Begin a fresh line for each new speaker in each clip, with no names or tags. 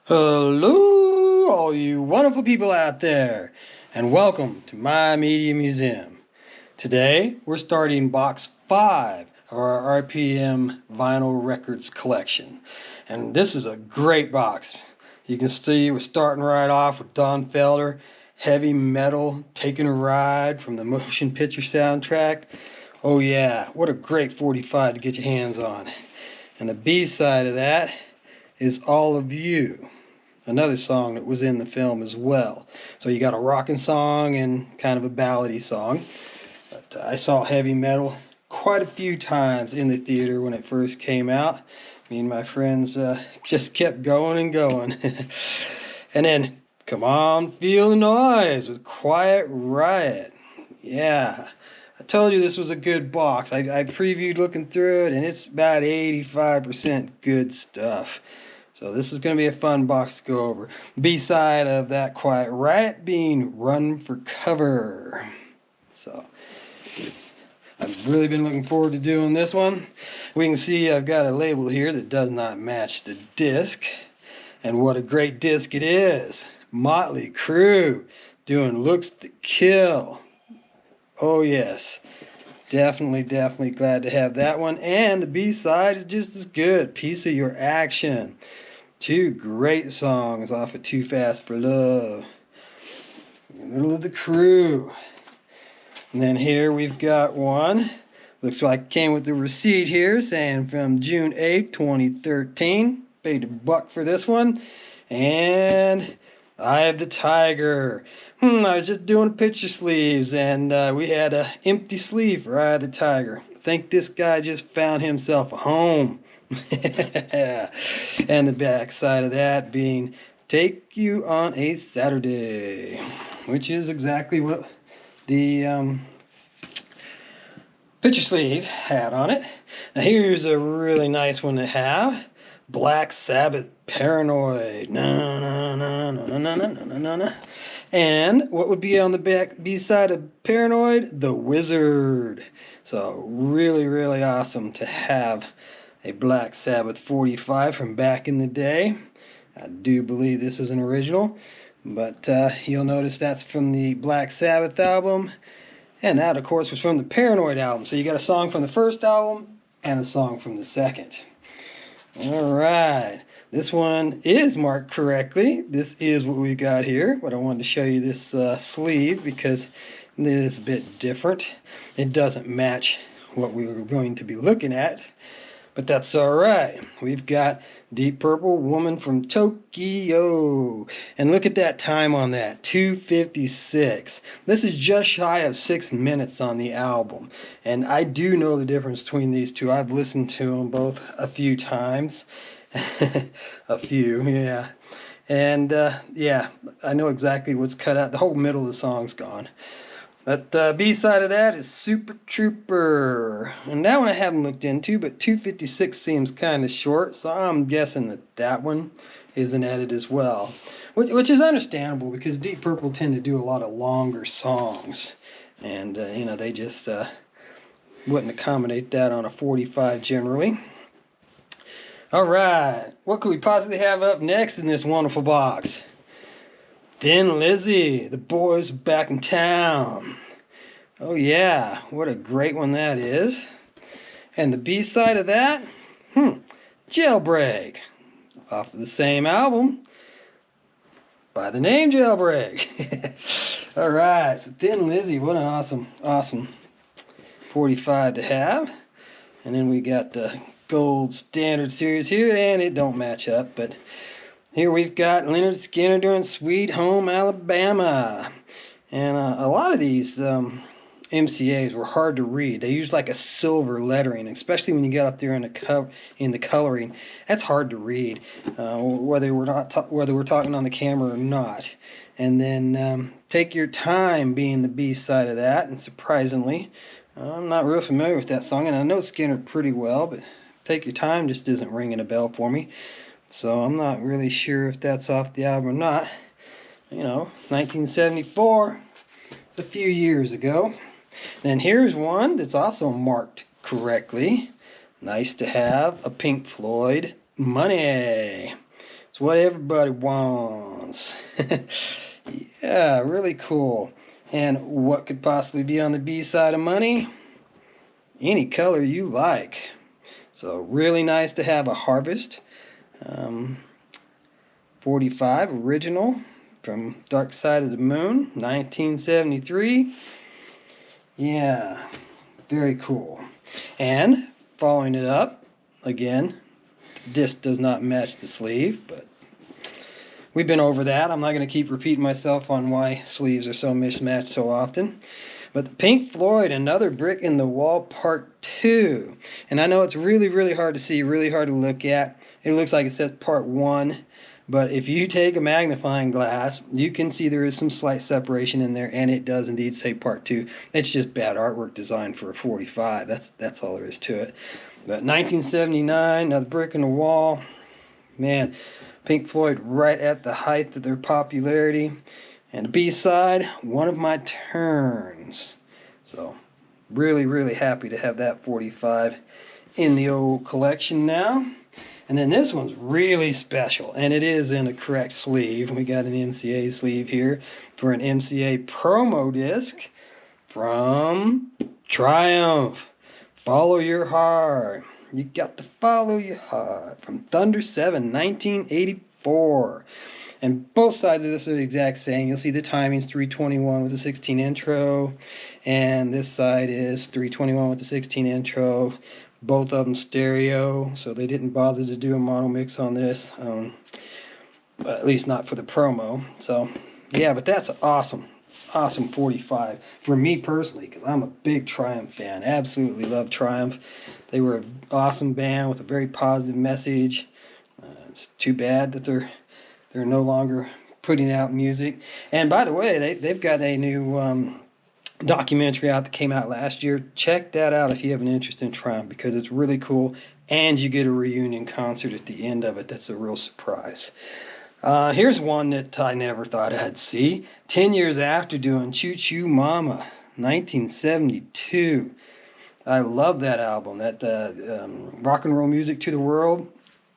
Hello, all you wonderful people out there, and welcome to my media museum. Today, we're starting box 5 of our RPM vinyl records collection. And this is a great box. You can see we're starting right off with Don Felder, Heavy Metal, Taking a Ride from the motion picture soundtrack. Oh yeah, what a great 45 to get your hands on. And the B side of that is All of You, another song that was in the film as well. So you got a rockin' song and kind of a ballady song. But I saw Heavy Metal quite a few times in the theater when it first came out. Me and my friends just kept going and going. And then, Come On, Feel the Noise with Quiet Riot. Yeah, I told you this was a good box. I previewed looking through it, and it's about 85% good stuff. So this is going to be a fun box to go over. B-side of that Quiet Riot being Run for Cover. So I've really been looking forward to doing this one. We can see I've got a label here that does not match the disc. And what a great disc it is. Motley Crue doing Looks to Kill. Oh yes. Definitely glad to have that one. And the B-side is just as good. Piece of Your Action. Two great songs off of Too Fast for Love. In the middle of the Crue. And then here we've got one. Looks like it came with the receipt here saying from June 8th, 2013. Paid $1 for this one. And Eye of the Tiger. I was just doing picture sleeves and we had an empty sleeve for Eye of the Tiger. I think this guy just found himself a home. And the back side of that being Take You on a Saturday, which is exactly what the picture sleeve had on it. Now here's a really nice one to have. Black Sabbath, Paranoid. Na na na na na na na na na. And what would be on the back B side of Paranoid? The Wizard. So really awesome to have a Black Sabbath 45 from back in the day. I do believe this is an original, but you'll notice that's from the Black Sabbath album, and that of course was from the Paranoid album. So you got a song from the first album and a song from the second. Alright, this one is marked correctly. This is what we got here, but I wanted to show you this sleeve because it is a bit different. It doesn't match what we were going to be looking at, but that's alright. We've got Deep Purple, Woman from Tokyo. And look at that time on that, 2:56. This is just shy of 6 minutes on the album. And I do know the difference between these two. I've listened to them both a few times. A few, yeah. And yeah, I know exactly what's cut out. The whole middle of the song's gone. But B-side of that is Super Trooper. And that one I haven't looked into, but 2:56 seems kind of short, so I'm guessing that that one is an edit as well. Which is understandable because Deep Purple tend to do a lot of longer songs. And, you know, they just wouldn't accommodate that on a 45 generally. Alright, what could we possibly have up next in this wonderful box? Thin Lizzy, The Boys Back in Town. Oh yeah, what a great one that is. And the B-side of that, Jailbreak, off of the same album, by the name Jailbreak. Alright, so Thin Lizzy, what an awesome 45 to have. And then we got the gold standard series here, and it don't match up, but here we've got Leonard Skinner doing Sweet Home Alabama. And a lot of these MCAs were hard to read. They used like a silver lettering, especially when you get up there in the coloring. That's hard to read, whether we're talking on the camera or not. And then Take Your Time being the B side of that. And surprisingly, I'm not real familiar with that song, and I know Skinner pretty well, but Take Your Time just isn't ringing a bell for me. So I'm not really sure if that's off the album or not. You know, 1974. It's a few years ago. Then here's one that's also marked correctly. Nice to have a Pink Floyd Money. It's what everybody wants. Yeah, really cool. And what could possibly be on the B side of Money? Any color you like. So really nice to have a Harvest 45 original from Dark Side of the Moon, 1973. Yeah, very cool. And following it up, again, the disc does not match the sleeve, but we've been over that. I'm not going to keep repeating myself on why sleeves are so mismatched so often. But the Pink Floyd, Another Brick in the Wall, Part 2. And I know it's really, really hard to see, really hard to look at. It looks like it says Part 1. But if you take a magnifying glass, you can see there is some slight separation in there, and it does indeed say Part 2. It's just bad artwork design for a 45. That's all there is to it. But 1979, Another Brick in the Wall. Man, Pink Floyd right at the height of their popularity. And the B-side, One of My Turns. So, really, really happy to have that 45 in the old collection now. And then this one's really special, and it is in a correct sleeve. We got an MCA sleeve here for an MCA promo disc from Triumph. Follow Your Heart. You got to follow your heart from Thunder 7, 1984. And both sides of this are the exact same. You'll see the timing's 321 with a 16 intro. And this side is 321 with the 16 intro. Both of them stereo, so they didn't bother to do a mono mix on this. At least not for the promo. So, yeah, but that's awesome. Awesome 45 for me personally, because I'm a big Triumph fan. Absolutely love Triumph. They were an awesome band with a very positive message. It's too bad that they're no longer putting out music. And by the way, they've got a new documentary out that came out last year. Check that out if you have an interest in Triumph, because it's really cool, and you get a reunion concert at the end of it. That's a real surprise. Here's one that I never thought I'd see. 10 years after, doing Choo Choo Mama, 1972. I love that album. That Rock and Roll Music to the World.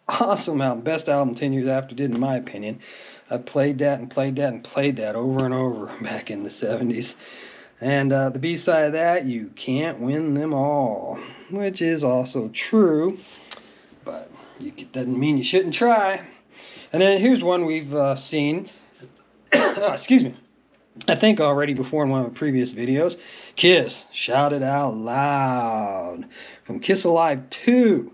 Awesome album. Best album 10 years after did, in my opinion. I played that and played that and played that over and over back in the 70s. And the B-side of that, You Can't Win Them All, which is also true, but it doesn't mean you shouldn't try. And then here's one we've seen, excuse me, I think already before in one of the previous videos. Kiss, Shout It Out Loud, from Kiss Alive 2.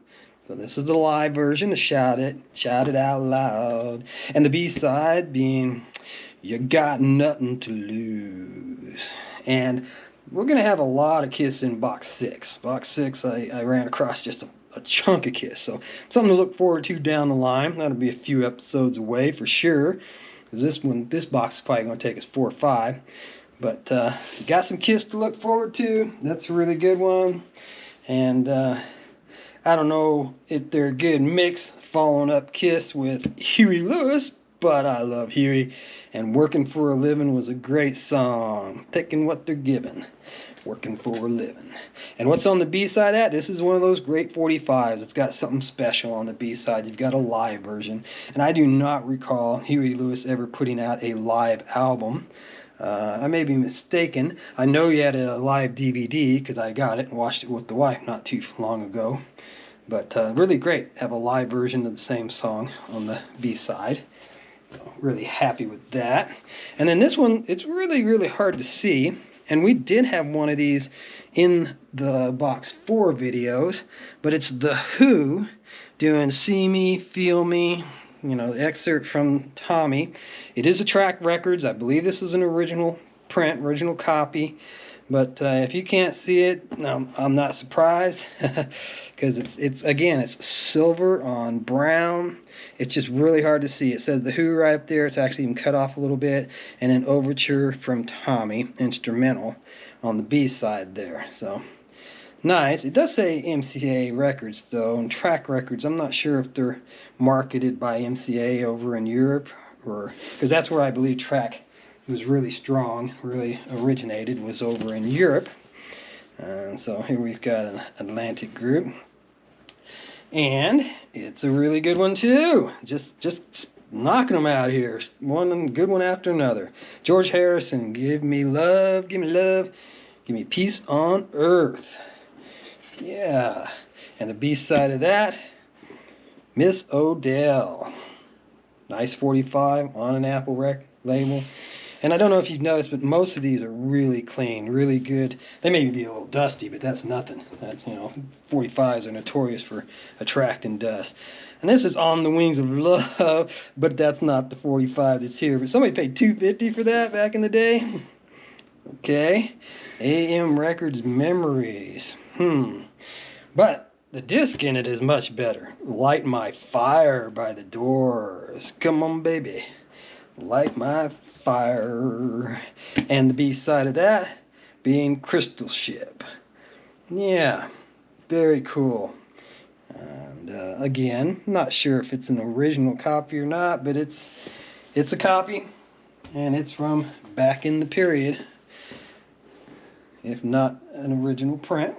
So this is the live version of Shout It Out Loud. And the B-side being You Got Nothing to Lose. And we're going to have a lot of Kiss in Box 6. Box 6, I ran across just a chunk of Kiss. So something to look forward to down the line. That'll be a few episodes away for sure. Because this box is probably going to take us 4 or 5. But you got some Kiss to look forward to. That's a really good one. And I don't know if they're a good mix following up Kiss with Huey Lewis, but I love Huey. And Working for a Living was a great song. Taking what they're given. Working for a living. And what's on the B-side of that? This is one of those great 45s. It's got something special on the B-side. You've got a live version. And I do not recall Huey Lewis ever putting out a live album. I may be mistaken. I know he had a live DVD because I got it and watched it with the wife not too long ago. But really great. Have a live version of the same song on the B-side. So really happy with that. And then this one, it's really, really hard to see. And we did have one of these in the Box 4 videos. But it's The Who doing See Me, Feel Me. You know, the excerpt from Tommy. It is a Track Records. I believe this is an original print, original copy. But if you can't see it, no, I'm not surprised. Because it's silver on brown. It's just really hard to see. It says The Who right up there. It's actually even cut off a little bit. And an Overture from Tommy, instrumental, on the B side there. So nice. It does say MCA Records, though, and Track Records. I'm not sure if they're marketed by MCA over in Europe, or because that's where I believe Track was really strong, really originated, was over in Europe. And so here we've got an Atlantic group. And it's a really good one too. Just knocking them out here. One good one after another. George Harrison, give me love, give me love, give me peace on earth. Yeah. And the B side of that, Miss Odell. Nice 45 on an Apple label. And I don't know if you've noticed, but most of these are really clean, really good. They may be a little dusty, but that's nothing. That's, 45s are notorious for attracting dust. And this is On the Wings of Love, but that's not the 45 that's here. But somebody paid $250 for that back in the day. Okay. AM Records Memories. But the disc in it is much better. Light My Fire by the Doors. Come on, baby. Light my fire. And the B side of that being Crystal Ship. Yeah, very cool. And again, not sure if it's an original copy or not, but it's a copy, and it's from back in the period, if not an original print.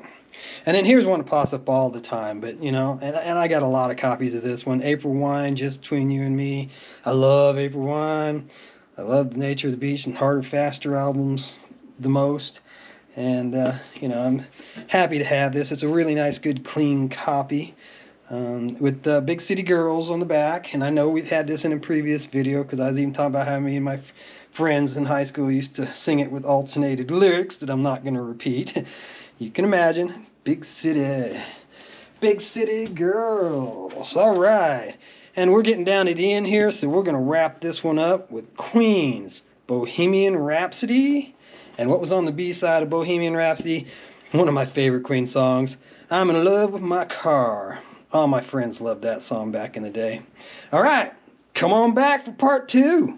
And then here's one that pops up all the time, but and I got a lot of copies of this one. April Wine, Just Between You and Me. I love April Wine. I love The Nature of the Beach and Harder, Faster albums the most. And, I'm happy to have this. It's a really nice, good, clean copy with Big City Girls on the back. And I know we've had this in a previous video because I was even talking about how me and my friends in high school used to sing it with alternated lyrics that I'm not going to repeat. You can imagine. Big City Girls. All right. And we're getting down to the end here, so we're going to wrap this one up with Queen's Bohemian Rhapsody. And what was on the B side of Bohemian Rhapsody? One of my favorite Queen songs, I'm in Love with My Car. All my friends loved that song back in the day. All right, come on back for part 2.